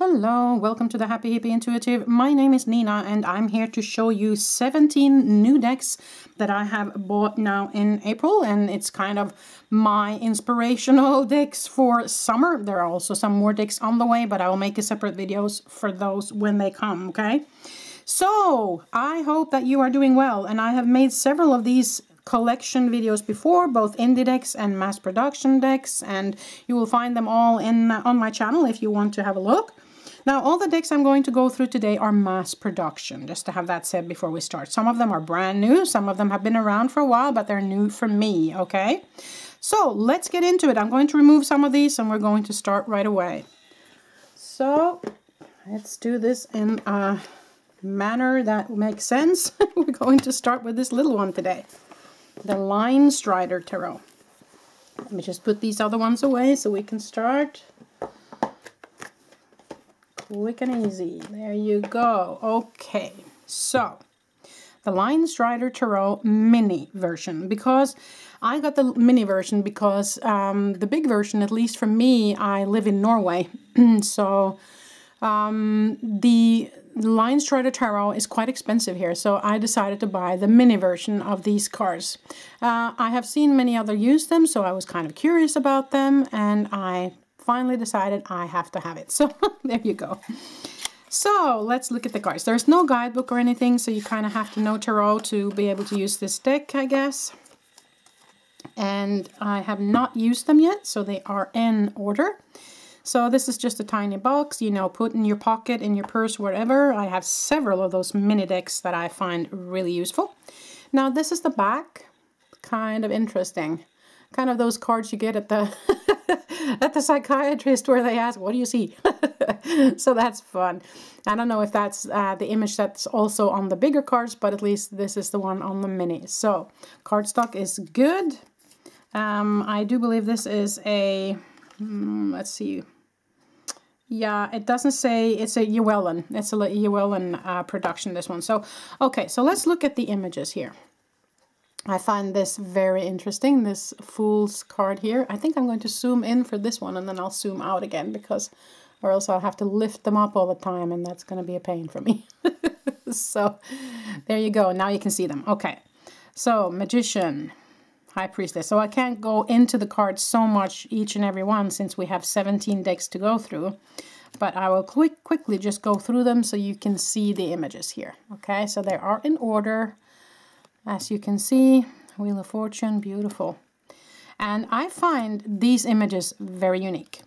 Hello, welcome to the Happy Hippie Intuitive. My name is Nina and I'm here to show you 17 new decks that I have bought now in April, and it's kind of my inspirational decks for summer. There are also some more decks on the way, but I will make a separate videos for those when they come, okay? So, I hope that you are doing well, and I have made several of these collection videos before, both indie decks and mass production decks, and you will find them all on my channel if you want to have a look. Now, all the decks I'm going to go through today are mass production, just to have that said before we start. Some of them are brand new, some of them have been around for a while, but they're new for me, okay? So, let's get into it. I'm going to remove some of these and we're going to start right away. So, let's do this in a manner that makes sense. We're going to start with this little one today. The Linestrider Tarot. Let me just put these other ones away so we can start. Quick and easy. There you go. Okay, so the Linestrider Tarot mini version, because I got the mini version because the big version, at least for me, I live in Norway, so the Linestrider Tarot is quite expensive here, so I decided to buy the mini version of these cards. I have seen many others use them, so I was kind of curious about them, and I finally decided I have to have it. So there you go. So let's look at the cards. There's no guidebook or anything, so you kind of have to know tarot to be able to use this deck, I guess. And I have not used them yet, so they are in order. So this is just a tiny box, you know, put in your pocket, in your purse, wherever. I have several of those mini decks that I find really useful. Now this is the back. Kind of interesting. Kind of those cards you get at the at the psychiatrist where they ask, what do you see? So that's fun. I don't know if that's the image that's also on the bigger cards, but at least this is the one on the mini. So cardstock is good. I do believe this is a, let's see. Yeah, it doesn't say, it's a Llewellyn. It's a Llewellyn production, this one. So, okay, so let's look at the images here. I find this very interesting, this Fool's card here. I think I'm going to zoom in for this one and then I'll zoom out again, because or else I'll have to lift them up all the time and that's going to be a pain for me. So there you go. Now you can see them. Okay. So Magician, High Priestess. So I can't go into the cards so much each and every one since we have 17 decks to go through. But I will quickly just go through them so you can see the images here. Okay, so they are in order. As you can see, Wheel of Fortune, beautiful. And I find these images very unique.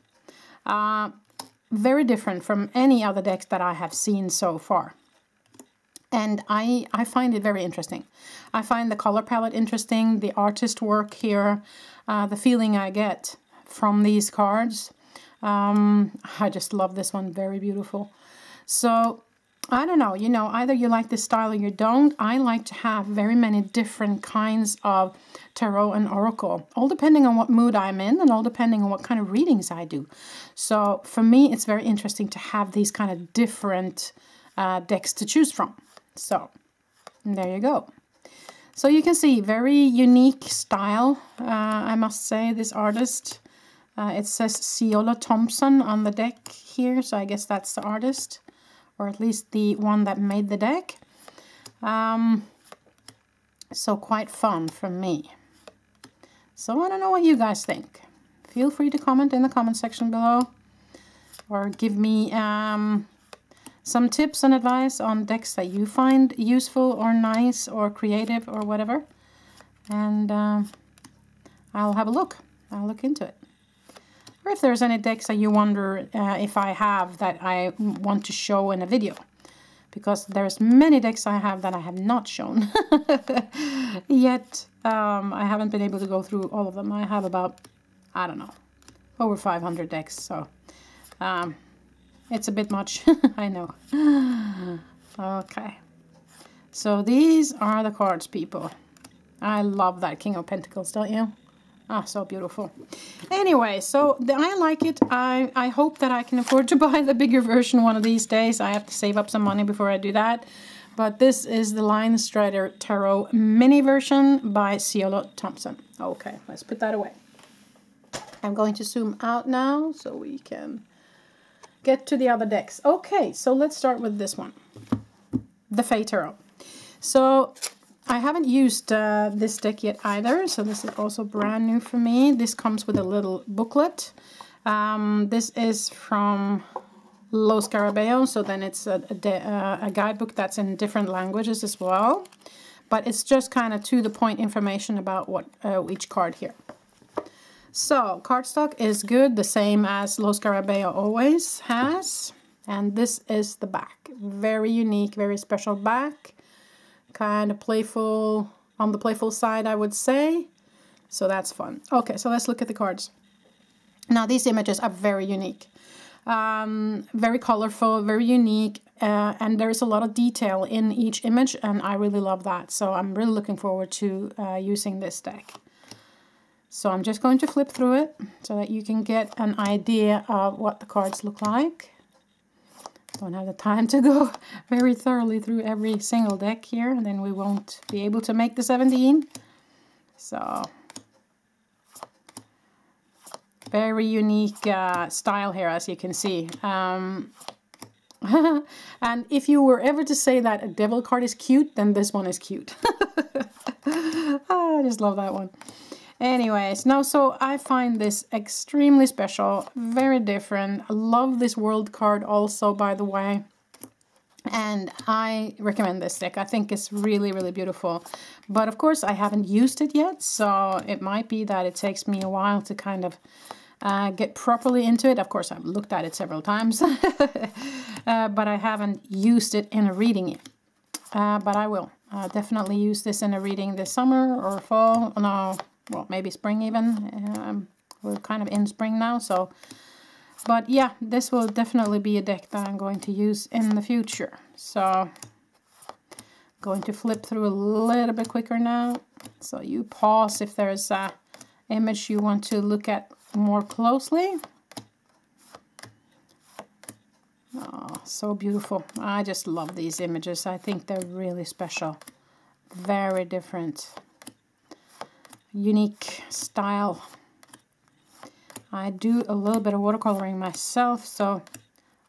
Very different from any other decks that I have seen so far. And I find it very interesting. I find the color palette interesting, the artist work here, the feeling I get from these cards. I just love this one, very beautiful. So I don't know, you know, either you like this style or you don't. I like to have very many different kinds of tarot and oracle, all depending on what mood I'm in and all depending on what kind of readings I do. So for me, it's very interesting to have these kind of different decks to choose from. So there you go. So you can see very unique style, I must say, this artist. It says Ceccoli Thompson on the deck here, so I guess that's the artist. Or at least the one that made the deck. So quite fun from me. So I don't know what you guys think. Feel free to comment in the comment section below. Or give me some tips and advice on decks that you find useful or nice or creative or whatever. And I'll have a look. I'll look into it. Or if there's any decks that you wonder if I have that I want to show in a video. Because there's many decks I have that I have not shown yet. I haven't been able to go through all of them. I have about, I don't know, over 500 decks. So it's a bit much, I know. Okay. So these are the cards, people. I love that King of Pentacles, don't you? Ah, so beautiful. Anyway, so I like it. I hope that I can afford to buy the bigger version one of these days. I have to save up some money before I do that. But this is the Linestrider Tarot mini version by Ceccoli Thompson. Okay, let's put that away. I'm going to zoom out now so we can get to the other decks. Okay, so let's start with this one, the Fey Tarot. So I haven't used this deck yet either, so this is also brand new for me. This comes with a little booklet. This is from Los Scarabeo, so then it's a guidebook that's in different languages as well. But it's just kind of to the point information about what each card here. So cardstock is good, the same as Los Scarabeo always has. And this is the back. Very unique, very special back. Kind of playful, on the playful side, I would say. So that's fun. Okay, so let's look at the cards. Now these images are very unique. Very colorful, very unique, and there is a lot of detail in each image, and I really love that. So I'm really looking forward to using this deck. So I'm just going to flip through it so that you can get an idea of what the cards look like. Don't have the time to go very thoroughly through every single deck here, and then we won't be able to make the 17. So very unique style here, as you can see. And if you were ever to say that a devil card is cute, then this one is cute. I just love that one. Anyways, no, so I find this extremely special, very different. I love this world card also, by the way. And I recommend this deck. I think it's really, really beautiful. But of course, I haven't used it yet, so it might be that it takes me a while to kind of get properly into it. Of course, I've looked at it several times, but I haven't used it in a reading yet. But I will definitely use this in a reading this summer or fall. No, well, maybe spring even. We're kind of in spring now, so. But yeah, this will definitely be a deck that I'm going to use in the future. So, going to flip through a little bit quicker now. So you pause if there's a image you want to look at more closely. Oh, so beautiful. I just love these images. I think they're really special. Very different. Unique style. I do a little bit of watercoloring myself, so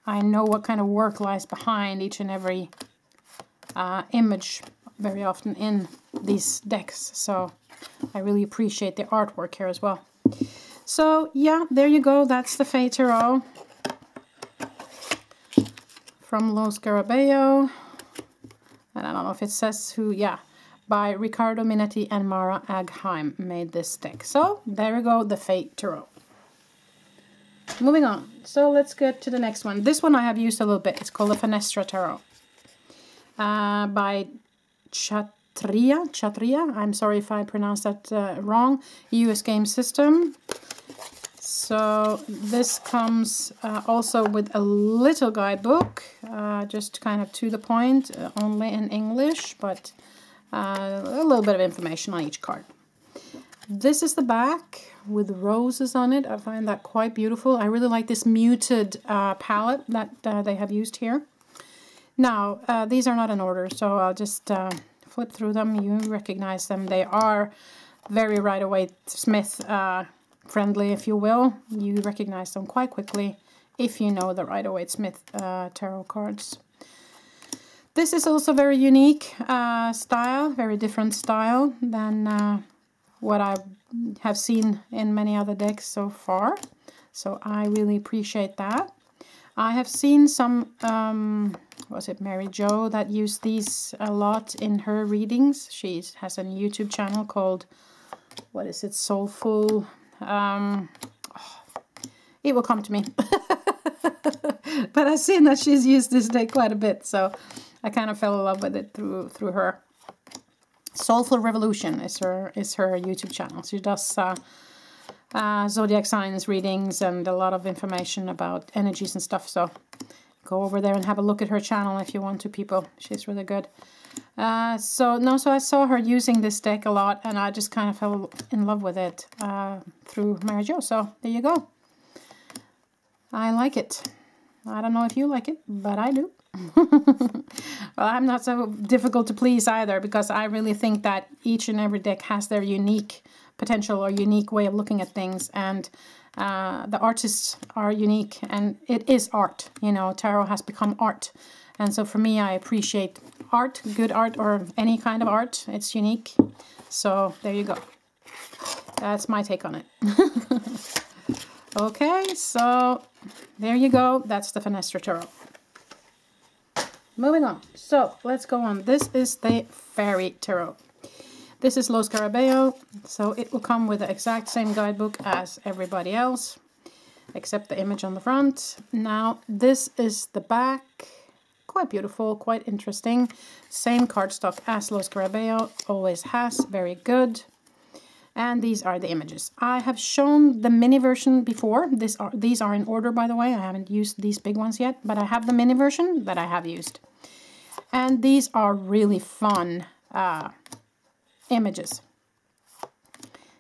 I know what kind of work lies behind each and every image very often in these decks. So I really appreciate the artwork here as well. So yeah, there you go. That's the Fey Tarot from Los Scarabeo. And I don't know if it says who, yeah, by Riccardo Minetti and Mara Agheim made this deck. So there we go, the Fey Tarot. Moving on, so let's get to the next one. This one I have used a little bit. It's called the Fenestra Tarot by Chatria. I'm sorry if I pronounced that wrong. US game system. So this comes also with a little guidebook, just kind of to the point, only in English, but a little bit of information on each card. This is the back with roses on it. I find that quite beautiful. I really like this muted palette that they have used here. Now, these are not in order, so I'll just flip through them. You recognize them. They are very Rider-Waite-Smith friendly, if you will. You recognize them quite quickly if you know the Rider-Waite-Smith tarot cards. This is also very unique style, very different style than what I have seen in many other decks so far. So I really appreciate that. I have seen some, was it Mary Jo that used these a lot in her readings. She has a YouTube channel called, what is it, Soulful, it will come to me. But I've seen that she's used this deck quite a bit, so I kind of fell in love with it through her. Soulful Revolution is her YouTube channel. She does zodiac signs readings and a lot of information about energies and stuff. So go over there and have a look at her channel if you want to, people. She's really good. So I saw her using this deck a lot, and I just kind of fell in love with it through Mary Jo. So there you go. I like it. I don't know if you like it, but I do. Well, I'm not so difficult to please either, because I really think that each and every deck has their unique potential or unique way of looking at things, and the artists are unique, and it is art. You know, tarot has become art. And so for me, I appreciate art, good art, or any kind of art. It's unique. So there you go. That's my take on it. Okay, so there you go. That's the Fenestra Tarot. Moving on. So let's go on. This is the Fey Tarot. This is Los Scarabeo, so it will come with the exact same guidebook as everybody else, except the image on the front. Now, this is the back. Quite beautiful, quite interesting. Same cardstock as Los Scarabeo, always has, very good. And these are the images. I have shown the mini version before. These are in order, by the way. I haven't used these big ones yet, but I have the mini version that I have used. And these are really fun images.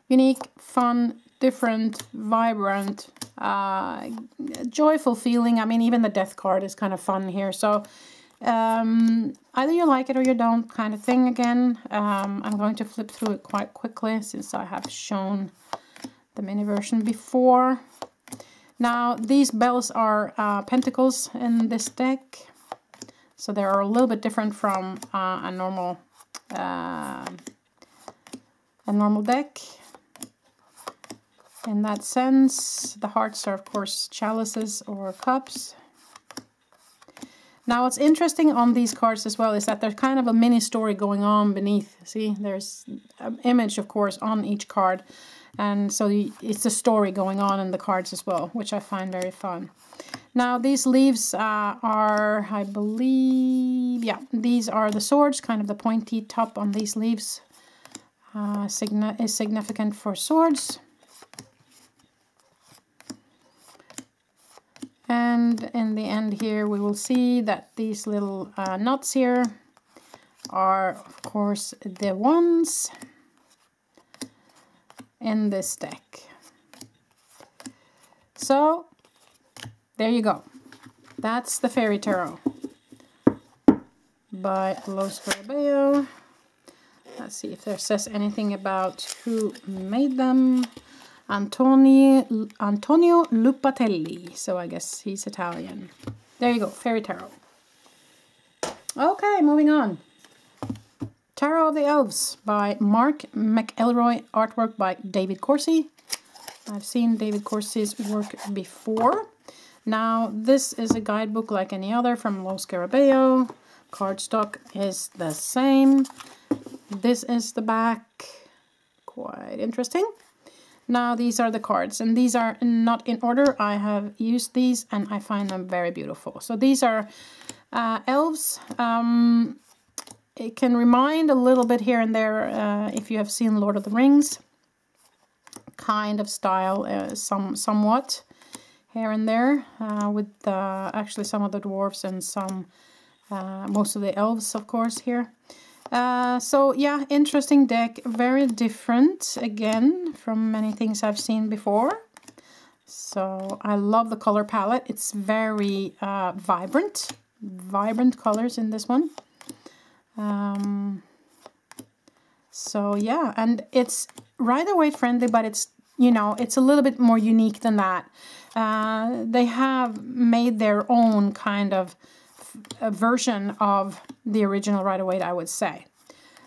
Unique, fun, different, vibrant, joyful feeling. I mean, even the death card is kind of fun here. So either you like it or you don't, kind of thing again. I'm going to flip through it quite quickly since I have shown the mini version before. Now, these bells are pentacles in this deck. So they are a little bit different from a normal deck. In that sense, the hearts are, of course, chalices or cups. Now, what's interesting on these cards as well is that there's kind of a mini story going on beneath. See, there's an image, of course, on each card. And so it's a story going on in the cards as well, which I find very fun. Now, these leaves are, I believe, yeah, these are the swords, kind of the pointy top on these leaves is significant for swords. And in the end here, we will see that these little knots here are, of course, the ones in this deck. So, there you go. That's the Fey Tarot by Los Scarabeo. Let's see if there says anything about who made them. Antonio Lupatelli. So I guess he's Italian. There you go, Fey Tarot. Okay, moving on. Tarot of the Elves by Mark McElroy. Artwork by David Corsi. I've seen David Corsi's work before. Now, this is a guidebook like any other from Los Scarabeo. Cardstock is the same. This is the back. Quite interesting. Now, these are the cards, and these are not in order. I have used these, and I find them very beautiful. So these are elves. It can remind a little bit here and there, if you have seen Lord of the Rings, kind of style, somewhat here and there, with actually some of the dwarves and some, most of the elves, of course, here. So yeah, interesting deck, very different again from many things I've seen before. So I love the color palette. It's very vibrant colors in this one. So yeah, and it's Rider-Waite friendly, but it's, you know, it's a little bit more unique than that. They have made their own kind of a version of the original Rider-Waite, I would say.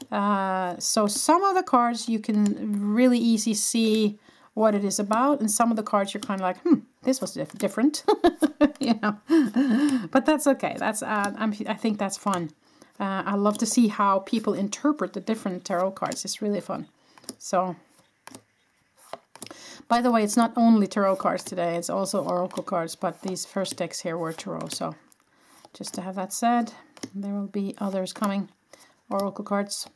So some of the cards you can really easily see what it is about, and some of the cards you're kind of like, this was different, you know. But that's okay. That's I think that's fun. I love to see how people interpret the different tarot cards. It's really fun. So, by the way, it's not only tarot cards today. It's also oracle cards, but these first decks here were tarot. So, just to have that said, there will be others coming, oracle cards.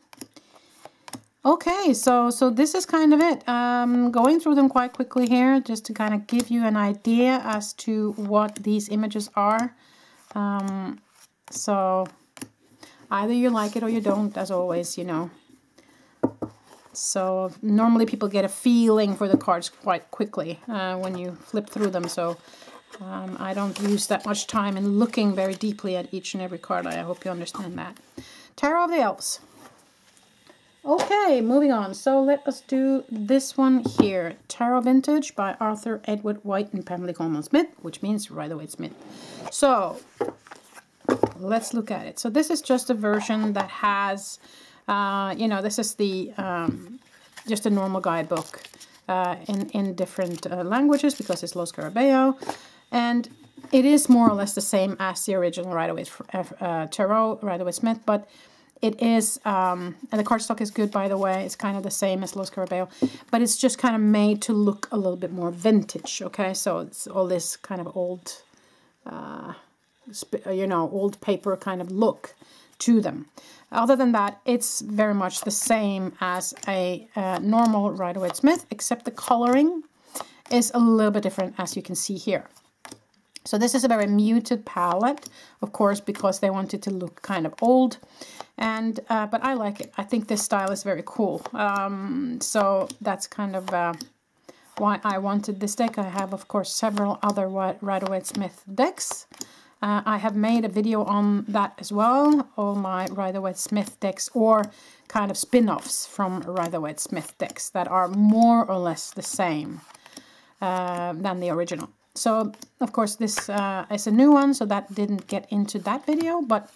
Okay, so this is kind of it. Going through them quite quickly here, just to kind of give you an idea as to what these images are. So either you like it or you don't, as always, you know. So normally people get a feeling for the cards quite quickly when you flip through them. So I don't use that much time in looking very deeply at each and every card. I hope you understand that. Tarot of the Elves. Okay, moving on. So let us do this one here. Tarot Vintage by Arthur Edward White and Pamela Coleman Smith, which means Rider-Waite-Smith. So let's look at it. So this is just a version that has, you know, this is the just a normal guidebook in different languages because it's Los Scarabeo. And it is more or less the same as the original Rider-Waite Tarot, Rider-Waite-Smith, but it is, and the cardstock is good, by the way. It's kind of the same as Los Scarabeo, but it's just kind of made to look a little bit more vintage, okay? So it's all this kind of old, you know, old paper kind of look to them. Other than that, it's very much the same as a normal Rider-Waite-Smith, except the coloring is a little bit different, as you can see here. So this is a very muted palette, of course, because they wanted to look kind of old. And but I like it. I think this style is very cool. So that's kind of why I wanted this deck. I have, of course, several other Rider-Waite-Smith decks. I have made a video on that as well. All my Rider-Waite-Smith decks, or kind of spin-offs from Rider-Waite-Smith decks that are more or less the same than the original. So, of course, this is a new one, so that didn't get into that video. But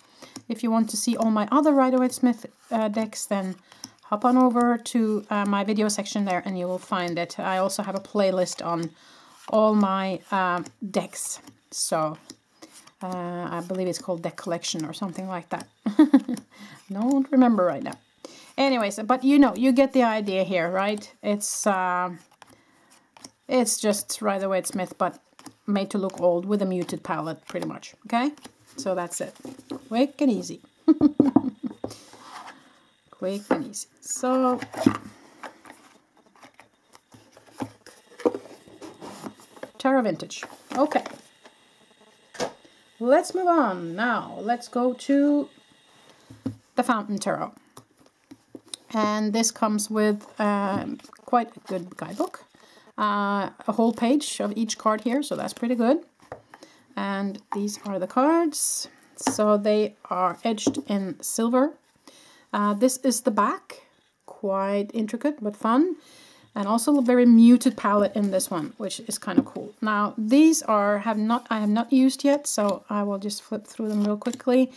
if you want to see all my other Rider-Waite-Smith decks, then hop on over to my video section there and you will find it. I also have a playlist on all my decks. So, I believe it's called Deck Collection or something like that. Don't remember right now. Anyways, but you know, you get the idea here, right? It's just Rider-Waite-Smith, but made to look old with a muted palette, pretty much. Okay, so that's it. Quick and easy. Quick and easy. So Tarot Vintage. Okay, let's move on now. Let's go to the Fountain Tarot, and this comes with quite a good guidebook. A whole page of each card here, so that's pretty good. And these are the cards. So they are edged in silver. This is the back, quite intricate but fun, and also a very muted palette in this one, which is kind of cool. Now these I have not used yet, so I will just flip through them real quickly.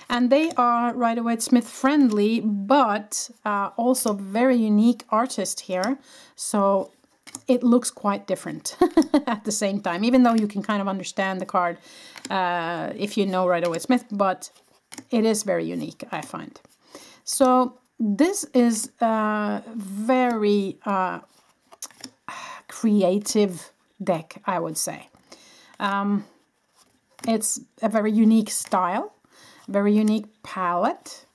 And they are Rider-Waite-Smith friendly, but also very unique artist here. So it looks quite different at the same time, even though you can kind of understand the card if you know Rider-Waite-Smith, but it is very unique, I find. So this is a very creative deck, I would say. It's a very unique style, very unique palette.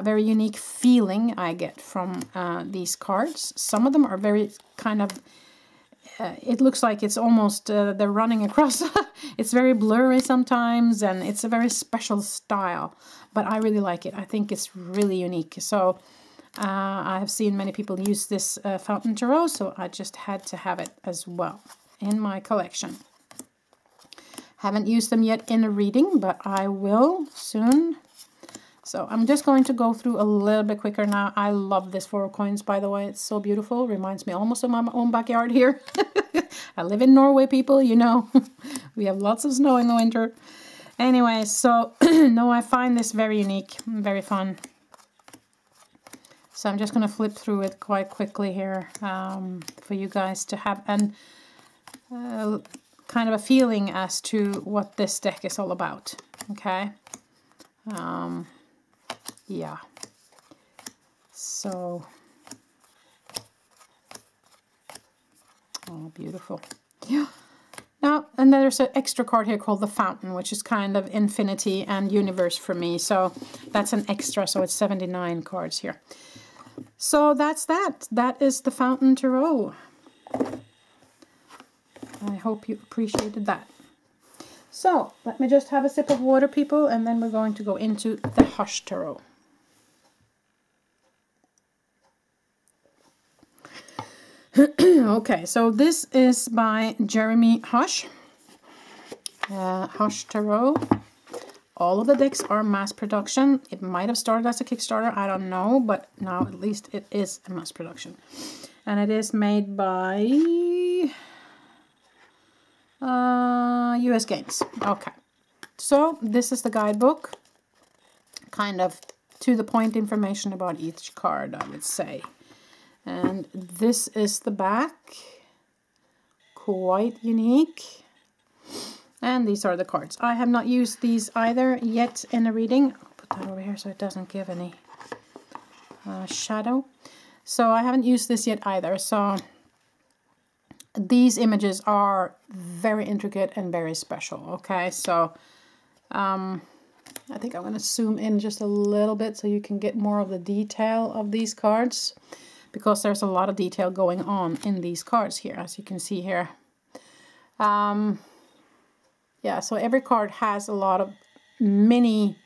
Very unique feeling I get from these cards. Some of them are very kind of, it looks like it's almost, they're running across. It's very blurry sometimes, and it's a very special style. But I really like it. I think it's really unique. So I have seen many people use this Fountain Tarot, so I just had to have it as well in my collection. Haven't used them yet in a reading, but I will soon. So I'm just going to go through a little bit quicker now. I love this 4 of coins, by the way. It's so beautiful. Reminds me almost of my own backyard here. I live in Norway, people, you know. We have lots of snow in the winter. Anyway, so no, I find this very unique, very fun. So I'm just going to flip through it quite quickly here for you guys to have an kind of a feeling as to what this deck is all about. Okay. Yeah, so, oh, beautiful. Yeah. Now, and there's an extra card here called the Fountain, which is kind of infinity and universe for me. So that's an extra, so it's 79 cards here. So that's that. That is the Fountain Tarot. I hope you appreciated that. So, let me just have a sip of water, people, and then we're going to go into the Hush Tarot. Okay, so this is by Jeremy Hush. Hush Tarot. all of the decks are mass production. It might have started as a Kickstarter, I don't know, but now at least it is a mass production. And it is made by US Games. Okay, so this is the guidebook. Kind of to the point information about each card, I would say. And this is the back. Quite unique. And these are the cards. I have not used these either yet in a reading. I'll put that over here so it doesn't give any shadow. So I haven't used this yet either. So these images are very intricate and very special. Okay, so I think I'm going to zoom in just a little bit so you can get more of the detail of these cards, because there's a lot of detail going on in these cards here, as you can see here. Yeah, so every card has a lot of mini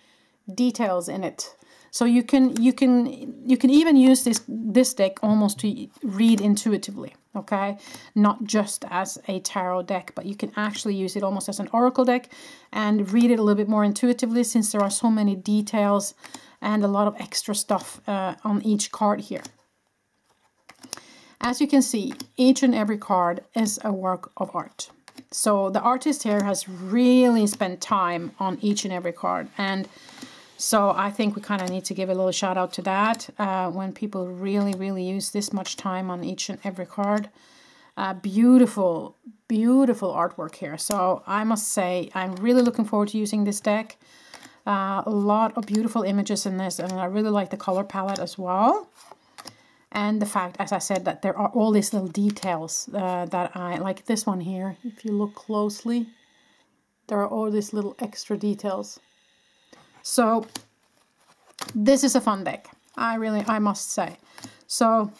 details in it. So you can even use this deck almost to read intuitively, okay? Not just as a tarot deck, but you can actually use it almost as an oracle deck and read it a little bit more intuitively, since there are so many details and a lot of extra stuff on each card here. As you can see, each and every card is a work of art. So the artist here has really spent time on each and every card, and so I think we kind of need to give a little shout out to that when people really use this much time on each and every card. Beautiful, beautiful artwork here. So I must say, I'm really looking forward to using this deck. A lot of beautiful images in this, and I really like the color palette as well. And the fact, as I said, that there are all these little details that I like. This one here, if you look closely, there are all these little extra details. So this is a fun deck, I must say. So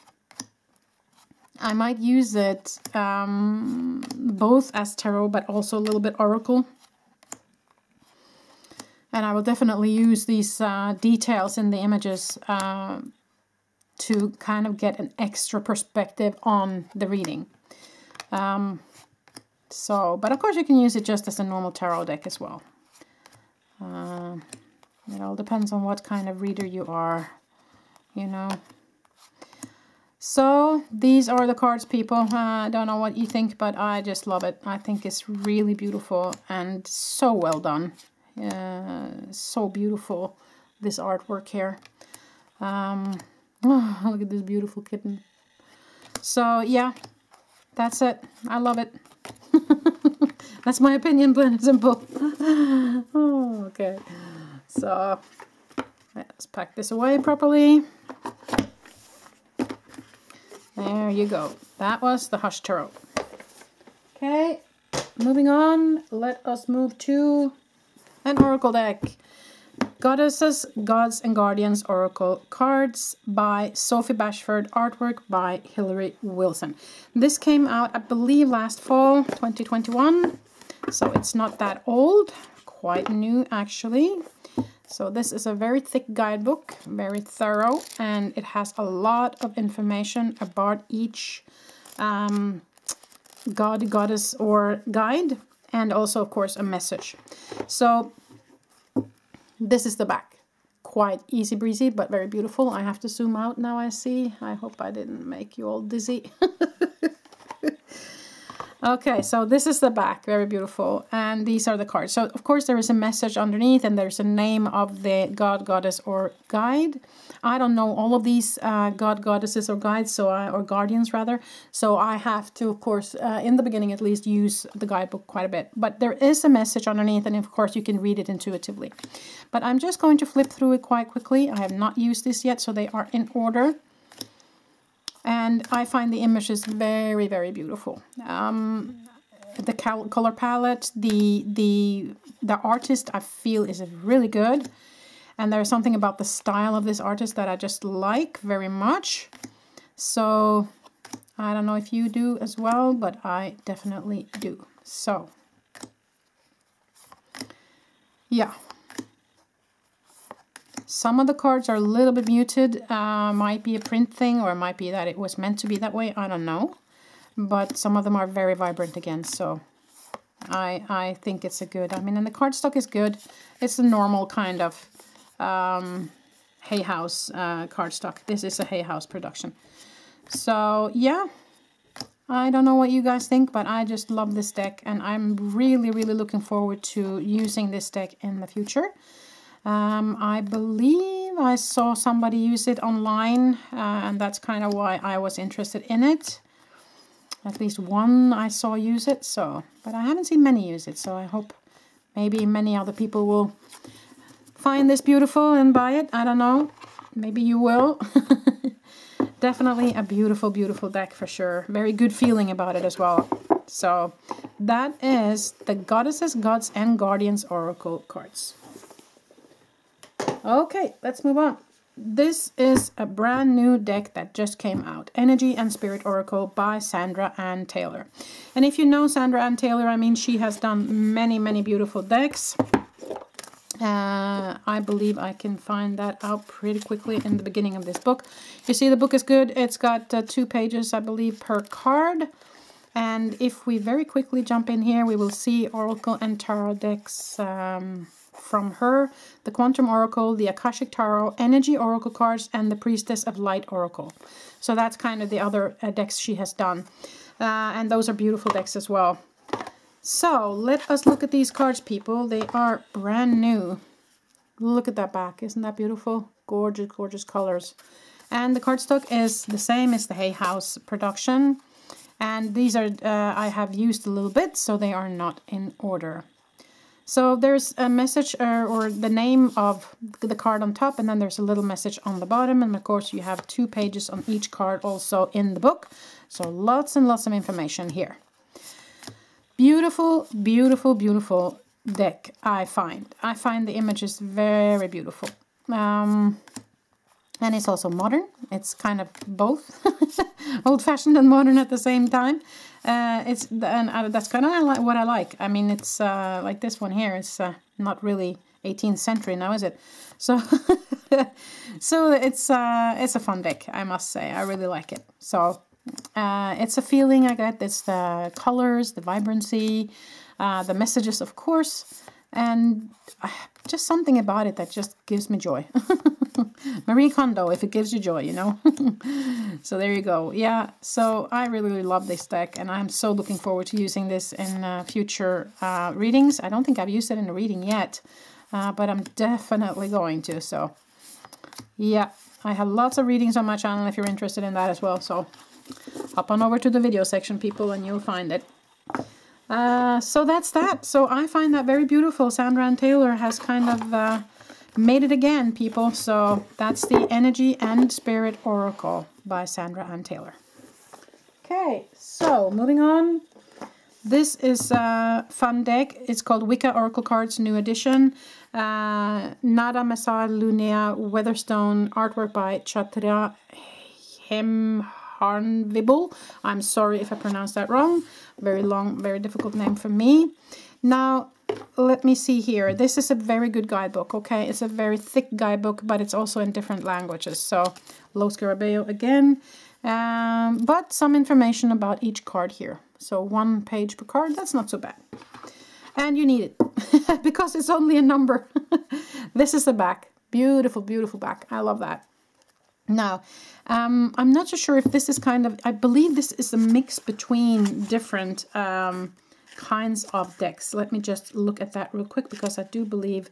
I might use it both as tarot, but also a little bit oracle. And I will definitely use these details in the images to kind of get an extra perspective on the reading. But of course you can use it just as a normal tarot deck as well. It all depends on what kind of reader you are, you know. So these are the cards, people. I don't know what you think, but I just love it. I think it's really beautiful and so well done. So beautiful, this artwork here. Oh, look at this beautiful kitten. So yeah, that's it. I love it. That's my opinion, plain and simple. Oh, okay. So let's pack this away properly. There you go. That was the Hush Tarot. Okay, moving on. Let us move to an oracle deck. Goddesses, Gods and Guardians Oracle Cards by Sophie Bashford, artwork by Hilary Wilson. This came out, I believe, last fall, 2021. So it's not that old, quite new actually. So this is a very thick guidebook, very thorough, and it has a lot of information about each god, goddess, or guide, and also, of course, a message. So this is the back. Quite easy breezy, but very beautiful. I have to zoom out now, I see. I hope I didn't make you all dizzy. Okay, so this is the back, very beautiful, and these are the cards. So of course there is a message underneath, and there's a name of the god, goddess, or guide. I don't know all of these god, goddesses, or guides, or guardians rather. So I have to, of course, in the beginning at least, use the guidebook quite a bit. But there is a message underneath, and of course you can read it intuitively. But I'm just going to flip through it quite quickly. I have not used this yet, so they are in order. And I find the images very, very beautiful. The color palette, the artist, I feel, is really good. And there's something about the style of this artist that I just like very much. So I don't know if you do as well, but I definitely do. So yeah. Some of the cards are a little bit muted, might be a print thing, or it might be that it was meant to be that way, I don't know. But some of them are very vibrant again, so I think it's a good, I mean, and the cardstock is good. It's a normal kind of Hay House cardstock. This is a Hay House production. So yeah, I don't know what you guys think, but I just love this deck, and I'm really, really looking forward to using this deck in the future. I believe I saw somebody use it online, and that's kind of why I was interested in it. At least one I saw use it, so, but I haven't seen many use it, so I hope maybe many other people will find this beautiful and buy it. I don't know. Maybe you will. Definitely a beautiful, beautiful deck for sure. Very good feeling about it as well. So that is the Goddesses, Gods, and Guardians Oracle cards. Okay, let's move on. This is a brand new deck that just came out. Energy and Spirit Oracle by Sandra Ann Taylor. And if you know Sandra Ann Taylor, I mean, she has done many, many beautiful decks. I believe I can find that out pretty quickly in the beginning of this book. You see, the book is good. It's got 2 pages, I believe, per card. And if we very quickly jump in here, we will see Oracle and Tarot decks from her. The Quantum Oracle, the Akashic Tarot, Energy Oracle cards, and the Priestess of Light Oracle. So that's kind of the other decks she has done. And those are beautiful decks as well. So let us look at these cards, people. They are brand new. Look at that back. Isn't that beautiful? Gorgeous, gorgeous colors. And the cardstock is the same as the Hay House production. And these are, I have used a little bit, so they are not in order. So there's a message or the name of the card on top, and then there's a little message on the bottom. And of course, you have 2 pages on each card also in the book. So lots and lots of information here. Beautiful, beautiful, beautiful deck, I find. I find the images very beautiful. And it's also modern. It's kind of both old-fashioned and modern at the same time. That's kind of what I like. I mean, it's like this one here. It's not really 18th century now, is it? So, so it's a fun deck, I must say. I really like it. So. It's a feeling I get. It's the colors, the vibrancy, the messages, of course, and just something about it that just gives me joy. Marie Kondo, if it gives you joy, you know. So there you go. Yeah, so I really, really love this deck, and I'm so looking forward to using this in future readings. I don't think I've used it in a reading yet, but I'm definitely going to. So yeah, I have lots of readings on my channel if you're interested in that as well. So hop on over to the video section, people, and you'll find it. So that's that. So I find that very beautiful. Sandra Ann Taylor has kind of made it again, people. So that's the Energy and Spirit Oracle by Sandra Ann Taylor. Okay, so moving on. This is a fun deck. It's called Wicca Oracle Cards, new edition. Nada Mesa Lunia Weatherstone, artwork by Chatra Harnvibble. I'm sorry if I pronounced that wrong. Very long, very difficult name for me. Now, let me see here. This is a very good guidebook, okay? It's a very thick guidebook, but it's also in different languages. So, Los Scarabeo again. But some information about each card here. So, 1 page per card. That's not so bad. And you need it because it's only a number. This is the back. Beautiful, beautiful back. I love that. Now, I'm not so sure if this is kind of, I believe this is a mix between different kinds of decks. Let me just look at that real quick, because I do believe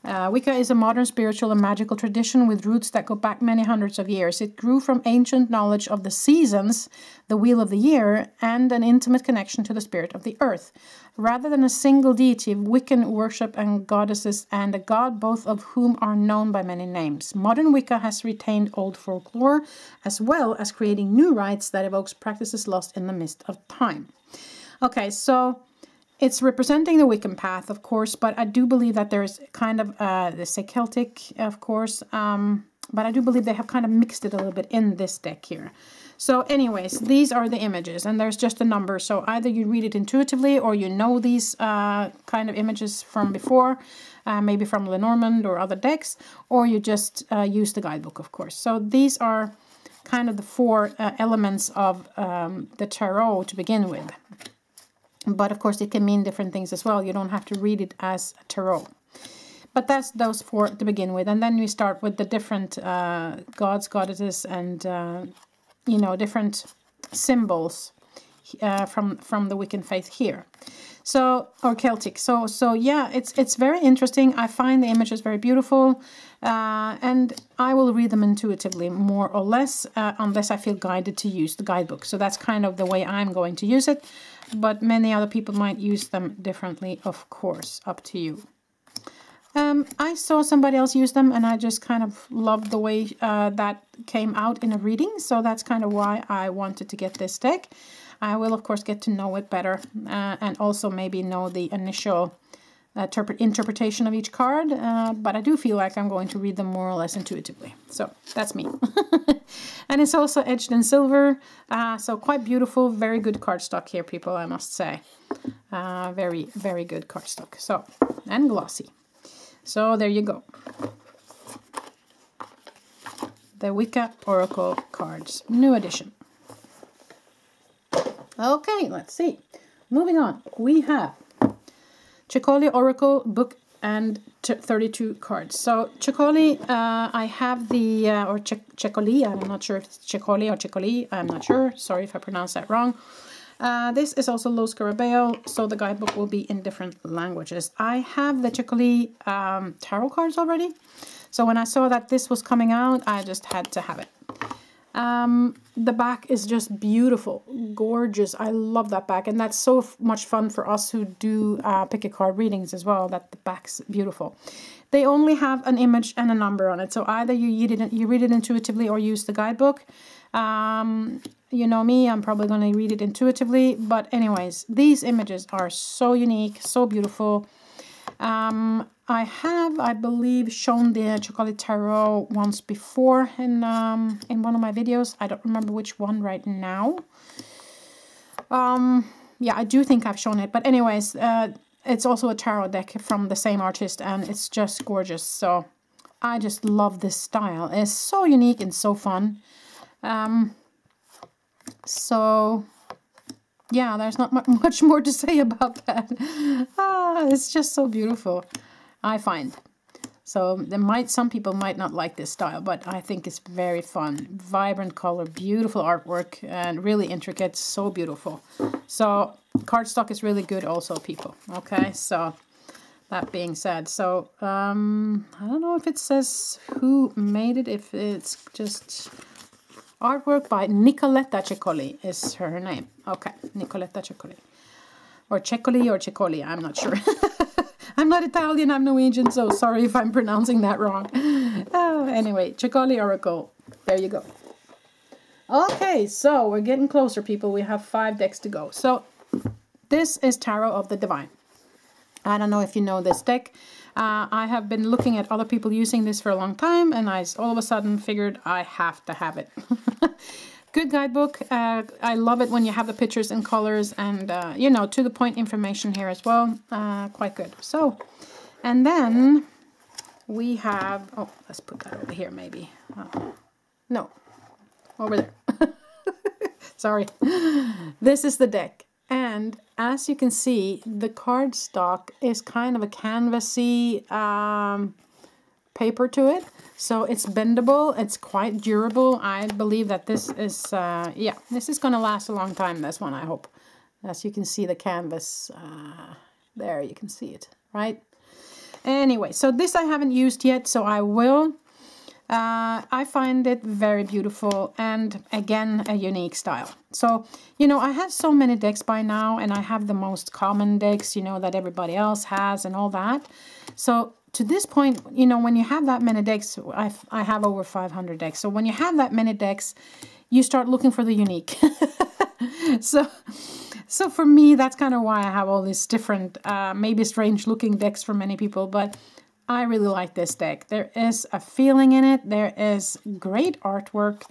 Wicca is a modern spiritual and magical tradition with roots that go back many hundreds of years. It grew from ancient knowledge of the seasons, the wheel of the year, and an intimate connection to the spirit of the earth. Rather than a single deity, Wiccan worship and goddesses and a god, both of whom are known by many names. Modern Wicca has retained old folklore, as well as creating new rites that evokes practices lost in the mist of time. Okay, so it's representing the Wiccan path, of course, but I do believe that there's kind of the Celtic, of course, but I do believe they have kind of mixed it a little bit in this deck here. So anyways, these are the images, and there's just a number, so either you read it intuitively or you know these kind of images from before, maybe from Lenormand or other decks, or you just use the guidebook, of course. So these are kind of the 4 elements of the tarot to begin with. But of course, it can mean different things as well. You don't have to read it as a tarot. But that's those four to begin with. And then we start with the different gods, goddesses, and, you know, different symbols from the Wiccan faith here. So, or Celtic. So yeah, it's very interesting. I find the images very beautiful. And I will read them intuitively, more or less, unless I feel guided to use the guidebook. So that's kind of the way I'm going to use it. But many other people might use them differently, of course, up to you. I saw somebody else use them, and I just kind of loved the way that came out in a reading. So that's kind of why I wanted to get this deck. I will, of course, get to know it better, and also maybe know the initial interpretation of each card. But I do feel like I'm going to read them more or less intuitively. So that's me. And it's also edged in silver, so quite beautiful. Very good cardstock here, people, I must say. Very, very good cardstock. So, and glossy. So there you go. The Wicca Oracle cards, new edition. Okay, let's see. Moving on, we have Ceccoli Oracle book and 32 cards. So Ceccoli, I have the, or Ceccoli, I'm not sure if it's Ceccoli or Ceccoli, I'm not sure. Sorry if I pronounced that wrong. This is also Lo Scarabeo, so the guidebook will be in different languages. I have the Ceccoli tarot cards already, so when I saw that this was coming out, I just had to have it. The back is just beautiful, gorgeous. I love that back, and that's so much fun for us who do pick-a-card readings as well, that the back's beautiful. They only have an image and a number on it, so either you read it intuitively or use the guidebook. You know me, I'm probably going to read it intuitively, but anyways, these images are so unique, so beautiful. I have, I believe, shown the Ceccoli Tarot once before in one of my videos. I don't remember which one right now. Yeah, I do think I've shown it, but anyways, it's also a tarot deck from the same artist, and it's just gorgeous. So I just love this style. It's so unique and so fun. So yeah, there's not much more to say about that. It's just so beautiful, I find. So some people might not like this style, but I think it's very fun. Vibrant color, beautiful artwork, and really intricate, so beautiful. So cardstock is really good also, people. Okay, so that being said, so I don't know if it says who made it, if it's just artwork by Nicoletta Ceccoli is her name. Okay, Nicoletta Ceccoli. Or Ceccoli, I'm not sure. I'm not Italian, I'm Norwegian, so sorry if I'm pronouncing that wrong. Anyway, Ceccoli Oracle. There you go. Okay, so we're getting closer, people. We have 5 decks to go. So this is Tarot of the Divine. I don't know if you know this deck. I have been looking at other people using this for a long time, and I all of a sudden figured I have to have it. Good guidebook. I love it when you have the pictures and colors and, you know, to the point information here as well. Quite good. So, and then we have, oh, let's put that over here maybe. No, over there. Sorry. This is the deck. And as you can see, the cardstock is kind of a canvasy paper to it. So it's bendable, it's quite durable. I believe that this is, yeah, this is going to last a long time, this one, I hope. As you can see the canvas, there you can see it, right? Anyway, so this I haven't used yet, so I will. I find it very beautiful and, again, a unique style. So, you know, I have so many decks by now, and I have the most common decks, you know, that everybody else has and all that. So to this point, you know, when you have that many decks, I have over 500 decks. So when you have that many decks, you start looking for the unique. So for me, that's kind of why I have all these different, maybe strange looking decks for many people, but I really like this deck. There is a feeling in it. There is great artwork,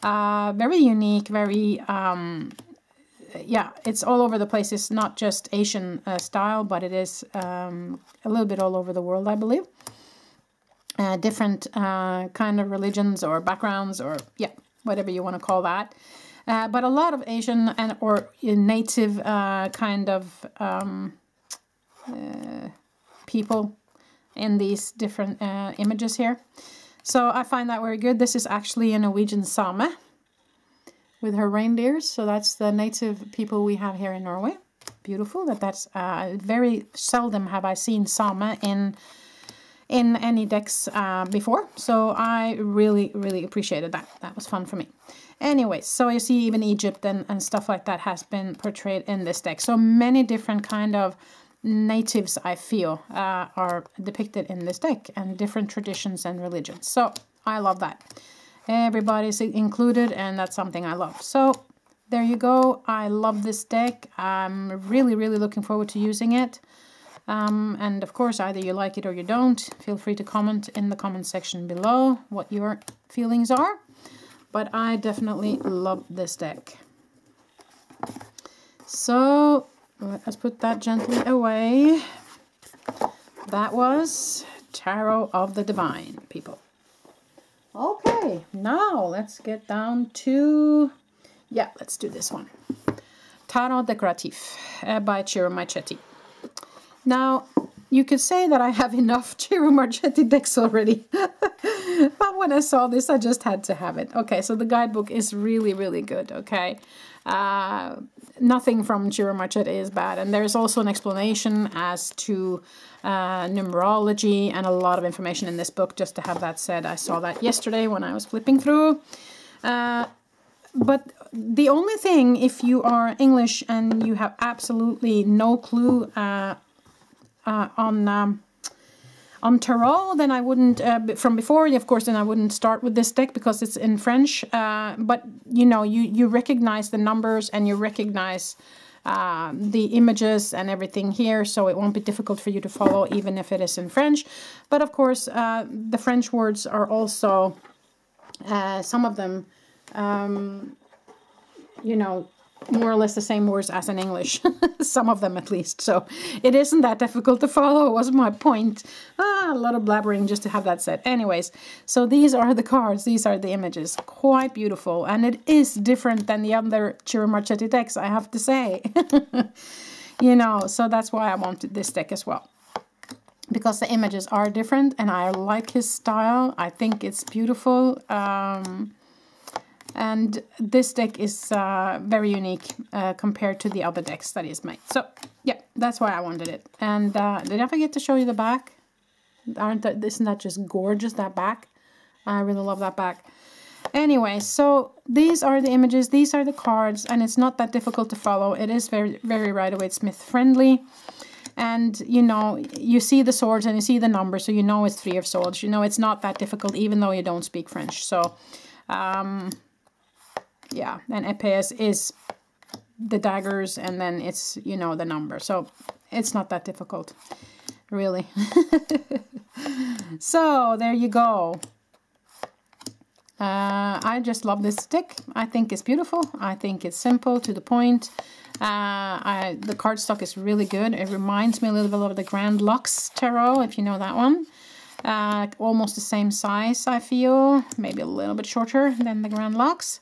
very unique, very, yeah, it's all over the place. It's not just Asian style, but it is a little bit all over the world, I believe. Different kind of religions or backgrounds or, yeah, whatever you want to call that. But a lot of Asian and or native kind of people in these different images here. So I find that very good. This is actually a Norwegian Same with her reindeers. So that's the native people we have here in Norway. Beautiful. That's very seldom have I seen Same in any decks before. So I really, really appreciated that. That was fun for me. Anyway, so you see even Egypt and stuff like that has been portrayed in this deck. So many different kind of natives, I feel, are depicted in this deck, and different traditions and religions. So I love that. Everybody's included, and that's something I love. So there you go. I love this deck. I'm really, really looking forward to using it. And of course, either you like it or you don't. Feel free to comment in the comment section below what your feelings are. But I definitely love this deck. So let us put that gently away. That was Tarot of the Divine, people. Okay, now let's get down to... yeah, let's do this one. Tarot Decoratif by Ciro Marchetti. Now, you could say that I have enough Ciro Marchetti decks already. But when I saw this, I just had to have it. Okay, so the guidebook is really, really good, okay? Nothing from Ciro Marchetti is bad. And there's also an explanation as to numerology and a lot of information in this book, just to have that said. I saw that yesterday when I was flipping through. But the only thing, if you are English and you have absolutely no clue on tarot, then I wouldn't, from before, of course, then I wouldn't start with this deck because it's in French. But, you know, you recognize the numbers and you recognize the images and everything here, so it won't be difficult for you to follow, even if it is in French. But, of course, the French words are also, some of them, you know, more or less the same words as in English. Some of them at least. So it isn't that difficult to follow, was my point. A lot of blabbering just to have that said. Anyways, so these are the cards. These are the images. Quite beautiful. And it is different than the other Ciro Marchetti decks, I have to say. You know, so that's why I wanted this deck as well. Because the images are different and I like his style. I think it's beautiful. And this deck is very unique compared to the other decks that he's made. So, yeah, that's why I wanted it. And did I forget to show you the back? Isn't that just gorgeous, that back? I really love that back. Anyway, so these are the images. These are the cards. And it's not that difficult to follow. It is very, very Rider-Waite-Smith friendly. And, you know, you see the swords and you see the numbers. So you know it's 3 of Swords. You know it's not that difficult, even though you don't speak French. So, yeah, and épées is the daggers, and then it's, you know, the number. So it's not that difficult, really. So there you go. I just love this deck. I think it's beautiful. I think it's simple, to the point. The cardstock is really good. It reminds me a little bit of the Grand Lux Tarot, if you know that one. Almost the same size, I feel. Maybe a little bit shorter than the Grand Lux.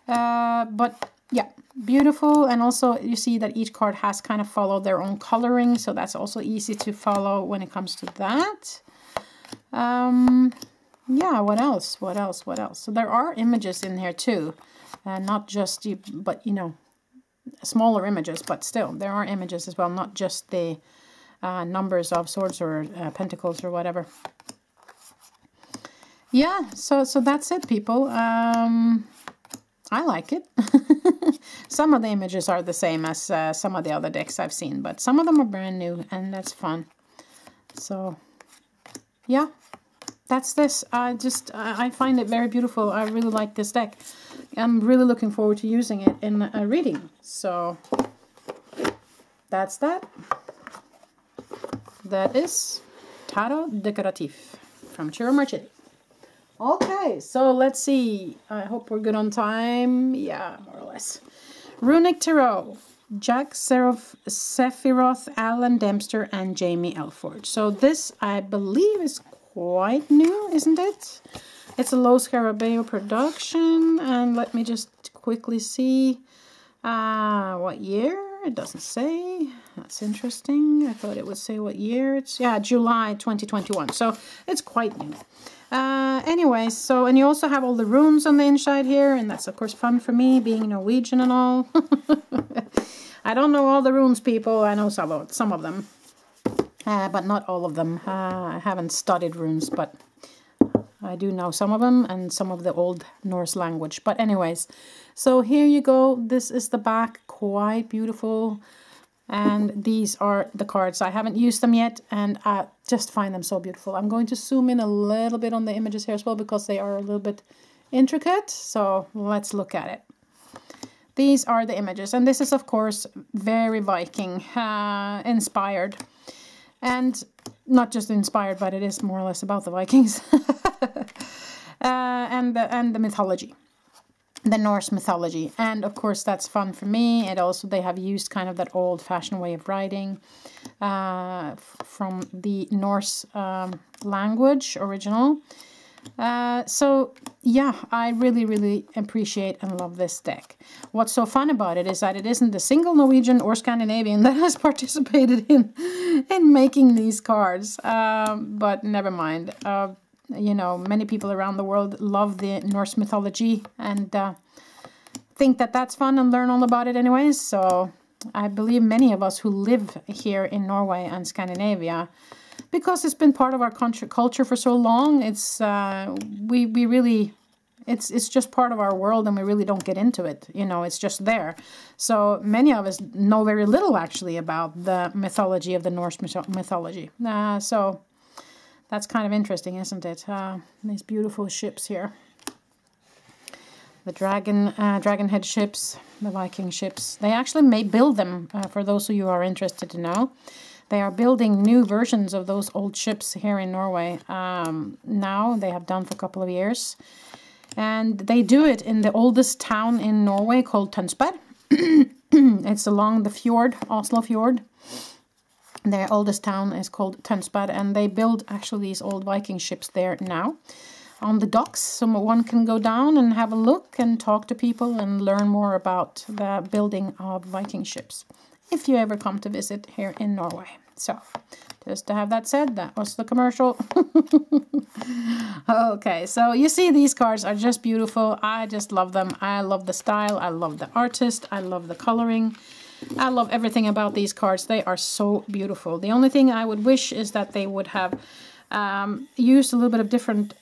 But yeah, beautiful. And also you see that each card has kind of followed their own coloring, so that's also easy to follow when it comes to that. Yeah, what else? So there are images in here too, not just but you know, smaller images, but still there are images as well, not just the numbers of swords or pentacles or whatever. Yeah, so that's it, people. I like it. Some of the images are the same as some of the other decks I've seen, but some of them are brand new, and that's fun. So, yeah, that's this. I find it very beautiful. I really like this deck. I'm really looking forward to using it in a reading. So, that's that. That is Tarot Decoratif from Ciro Marchetti. Okay, so let's see. I hope we're good on time. Yeah, more or less. Runic Tarot. Jack Sephiroth, Alan Dempster, and Jamie Elford. So this, I believe, is quite new, isn't it? It's a Los Scarabeo production. And let me just quickly see what year. It doesn't say. That's interesting. I thought it would say what year. It's, yeah, July 2021. So it's quite new. Anyways, so, and you also have all the runes on the inside here, and that's of course fun for me, being Norwegian and all. I don't know all the runes, people. I know some of them, but not all of them. I haven't studied runes, but I do know some of them and some of the Old Norse language. But anyways, so here you go. This is the back, quite beautiful. And these are the cards. I haven't used them yet, and I just find them so beautiful. I'm going to zoom in a little bit on the images here as well, because they are a little bit intricate. So let's look at it. These are the images, and this is of course very Viking inspired, and not just inspired, but it is more or less about the Vikings and the mythology. The Norse mythology, and of course that's fun for me. And also they have used kind of that old-fashioned way of writing from the Norse language original. So yeah, I really appreciate and love this deck. What's so fun about it is that it isn't a single Norwegian or Scandinavian that has participated in making these cards, but never mind. You know, many people around the world love the Norse mythology and think that that's fun and learn all about it anyways. So I believe many of us who live here in Norway and Scandinavia, because it's been part of our culture for so long, it's we really, it's just part of our world, and we really don't get into it. You know, it's just there. So many of us know very little actually about the mythology of the Norse mythology. So that's kind of interesting, isn't it? These beautiful ships here. The dragon head ships, the Viking ships. They actually may build them, for those of you who are interested to know. They are building new versions of those old ships here in Norway. Now, they have done for a couple of years. And they do it in the oldest town in Norway called Tønsberg. It's along the fjord, Oslo Fjord. Their oldest town is called Tønsberg, and they build actually these old Viking ships there now on the docks, so one can go down and have a look and talk to people and learn more about the building of Viking ships, if you ever come to visit here in Norway. So, just to have that said, that was the commercial. Okay, so you see these cards are just beautiful. I just love them. I love the style. I love the artist. I love the coloring. I love everything about these cards. They are so beautiful. The only thing I would wish is that they would have used a little bit of different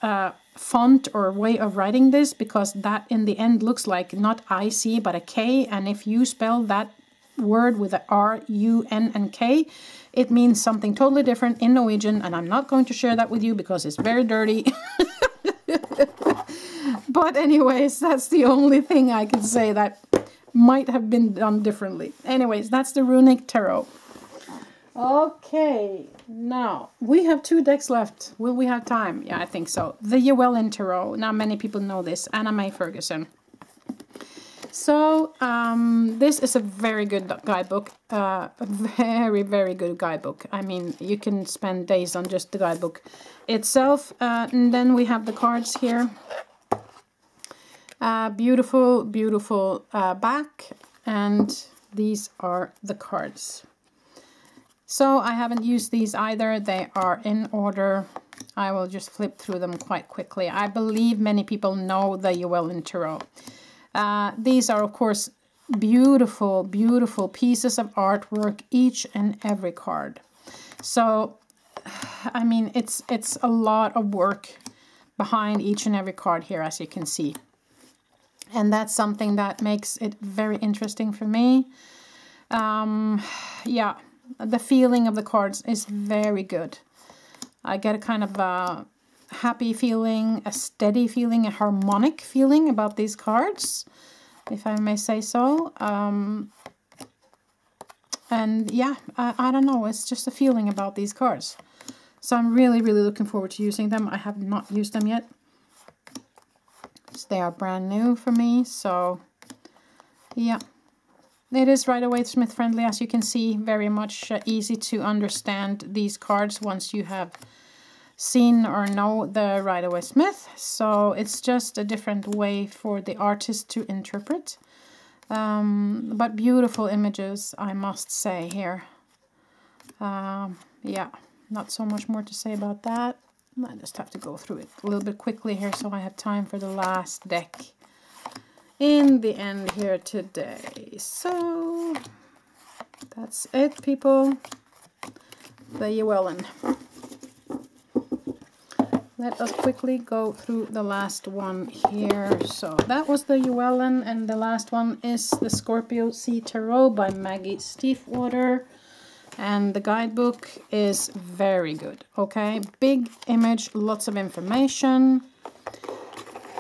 font or way of writing this, because that in the end looks like not IC but a K, and if you spell that word with a R, U, N, and K, it means something totally different in Norwegian, and I'm not going to share that with you because it's very dirty. But anyways, that's the only thing I can say that might have been done differently. Anyways, that's the Runic Tarot. Okay, now we have 2 decks left. Will we have time? Yeah, I think so. The Llewellyn Tarot. Now many people know this. Anna Mae Ferguson. So this is a very good guidebook. A very good guidebook. I mean, you can spend days on just the guidebook itself. And then we have the cards here. Beautiful back, and these are the cards. So I haven't used these either. They are in order. I will just flip through them quite quickly. I believe many people know the Llewellyn Tarot. These are of course beautiful pieces of artwork, each and every card. So I mean, it's a lot of work behind each and every card here, as you can see. And that's something that makes it very interesting for me. Yeah, the feeling of the cards is very good. I get a kind of a happy feeling, a steady feeling, a harmonic feeling about these cards, if I may say so. And yeah, I don't know, it's just a feeling about these cards. So I'm really looking forward to using them. I have not used them yet. They are brand new for me, so yeah, it is right away Smith friendly, as you can see. Very much easy to understand these cards once you have seen or know the Rider-Waite-Smith, so it's just a different way for the artist to interpret. But beautiful images, I must say here. Yeah, not so much more to say about that. I just have to go through it a little bit quickly here so I have time for the last deck in the end here today. So that's it, people. The Llewellyn. Let us quickly go through the last one here. So that was the Llewellyn, and the last one is the Scorpio Sea Tarot by Maggie Stiefwater. And the guidebook is very good, okay? Big image, lots of information.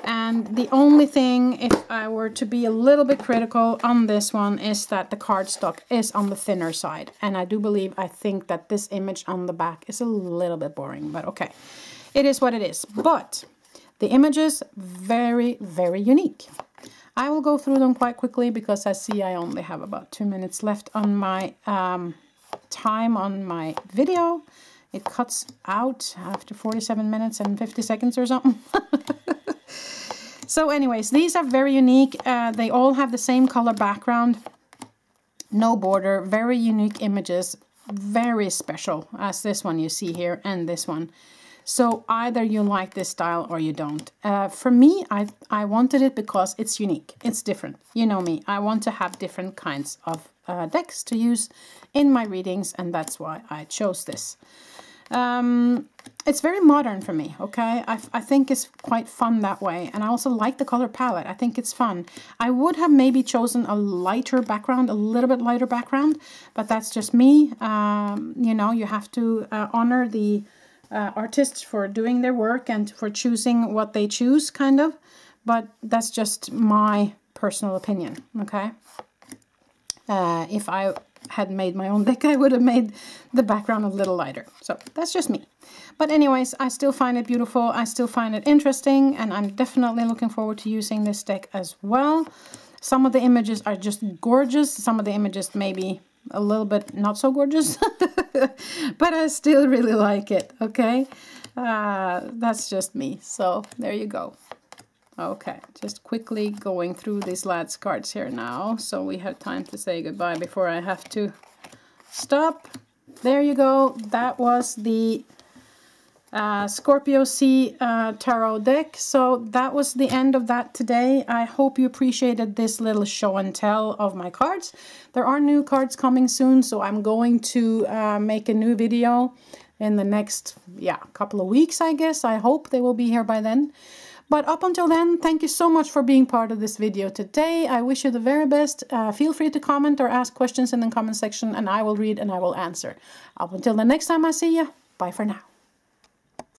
And the only thing, if I were to be a little bit critical on this one, is that the cardstock is on the thinner side. And I think that this image on the back is a little bit boring, but okay. It is what it is. But the images, very, very unique. I will go through them quite quickly because I see I only have about 2 minutes left on my time on my video. It cuts out after 47 minutes and 50 seconds or something. So anyways, these are very unique. They all have the same color background, no border, very unique images, very special, as this one you see here and this one. So either you like this style or you don't. For me, I wanted it because it's unique, it's different. You know me, I want to have different kinds of decks to use in my readings, and that's why I chose this. It's very modern for me, okay? I think it's quite fun that way, and I also like the color palette. I think it's fun. I would have maybe chosen a lighter background, a little bit lighter background, but that's just me. You know, you have to honor the artists for doing their work and for choosing what they choose, kind of. But that's just my personal opinion, okay? If I had made my own deck, I would have made the background a little lighter. So that's just me. But anyways, I still find it beautiful. I still find it interesting, and I'm definitely looking forward to using this deck as well. Some of the images are just gorgeous. Some of the images maybe a little bit not so gorgeous, but I still really like it, okay? That's just me. So there you go. Okay, just quickly going through these lads cards here now, so we have time to say goodbye before I have to stop. There you go. That was the Scorpio Sea Tarot deck. So that was the end of that today. I hope you appreciated this little show and tell of my cards. There are new cards coming soon, so I'm going to make a new video in the next couple of weeks, I guess. I hope they will be here by then. But up until then, thank you so much for being part of this video today. I wish you the very best. Feel free to comment or ask questions in the comment section, and I will read and I will answer. Up until the next time I see you, bye for now.